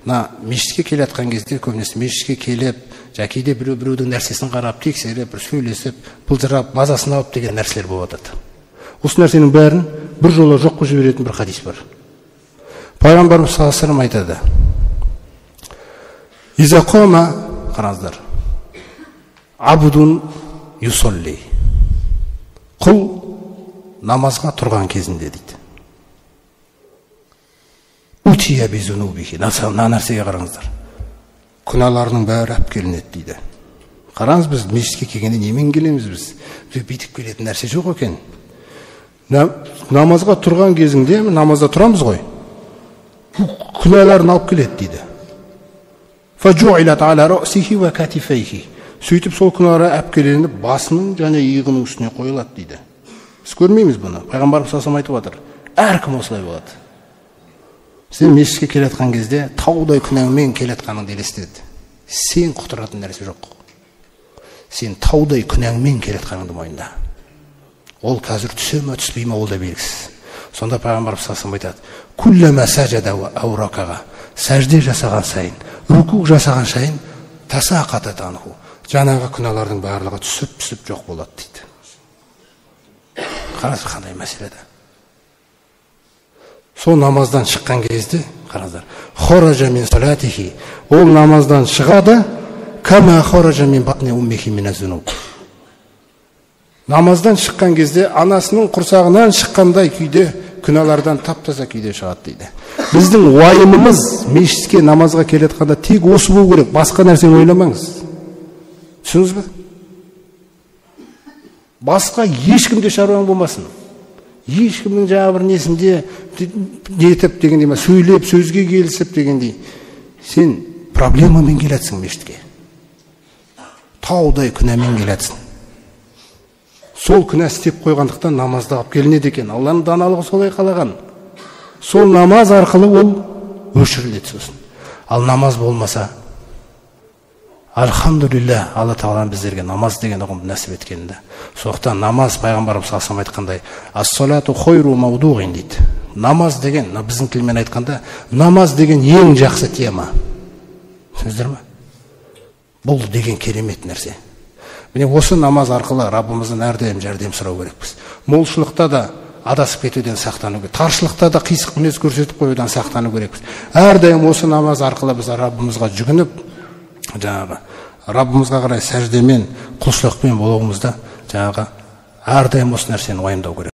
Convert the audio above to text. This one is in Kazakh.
мына мешітке келе жатқан кезде көбінесе мешітке келіп, кейде біреудің нәрсесін қарап, тексеріп, сөйлесіп, былжырап, мазасын алып деген нәрселер болып жатады. Осы нәрсенің бәрін бір жолы жоқ қылып жіберетін бір хадис бар. Пайғамбарымыз саллаллаху алейхи ва саллям айтады: "Иза қома", қараңыздар, "абудун юсолли", құл намазға тұрған кезінде дейді. "Утия бизунубихи", мына нәрсеге қараңыздар, күнәларының бәрі алып келінеді дейді. Қараңыз, біз мешітке келгенде немен келеміз біз? Бүйтіп келетін нәрсе жоқ екен. Намазға тұрған кезіңде, намазда тұрамыз ғой, күнәларын алып келеді дейді. "Фаджуилат аля раъсихи ва катифайхи", сөйтіп сол күнәлар алып келініп басының және иығының үстіне қойылады дейді. Біз көрмейміз бұны. Пайғамбарымыз саллаллаху алейхи ва саллям айтып отыр. Әркім осылай болады. Сен мешітке келе жатқан кезде таудай күнәңмен келе жатқаныңды елестет. Сен құтыратын нәрсе жоқ. Сен таудай күнәңмен келе жатқаныңды мойында. Ол қазір түсе ме түспей ме, ол да белгісіз. Сонда пайғамбарымыз саллаллаху алейхи ва саллям айтады: "Куллама сажада ва ауракага", сәжде жасаған сайын, рукук жасаған сайын, тасақатат анху, жаңағы күнәлардың барлығы түсіп жоқ болады дейді. Қараңыздар қандай мәселеде. Сол намаздан шыққан кезде, қараңыздар, "Хоража мин салатихи", ол намаздан шығады, "Кама хоража мин батни уммихи мин зунуб". Намаздан шыққан кезде анасының құрсағынан шыққандай күйде, күнәлардан тап-таза күйде шығады дейді. Біздің уайымымыз мешітке намазға келе жатқанда тек осы болу керек, басқа нәрсені ойламаңыз. Түсіңіз бе? Басқа ешкімде шаруаң болмасын. Ешкімнің жаңа бір несінде нетіп дегендей, сөйлеп, сөзге келісіп дегендей. Сен проблемамен келетсің мешітке. Таудай күнәмен келетсің. Сол күнә істеп қойғандықтан намазда алып келінеді екен. Алланың даналығы солай қалаған. Сол намаз арқылы ол өшіріледі сосын. Ал намаз болмаса, альхамдулилля, Алла Тағала біздерге намаз деген ұғымды нәсіп еткенді. Сондықтан намаз, пайғамбарымыз саллаллаху алейхи ва саллям айтқандай, "Ас-салату хойру маудуғин" дейді. Намаз деген, біздің тілмен айтқанда, намаз деген ең жақсы тема. Түсіндіңіздер ме? Бұл деген керемет нәрсе. Міне осы намаз арқылы Раббымыздан әрдайым жәрдем сұрау керекпіз. Молшылықта да адасып кетуден сақтану керек. Таршылықта да қисық мінез көрсетіп қоюдан сақтану керекпіз. Әрдайым осы намаз арқылы біз Раббымызға жүгініп, жаңағы Раббымызға қарай сәждемен, құлшылықпен болуымызда жаңағы әрдайым осы нәрсені уайымдау керек.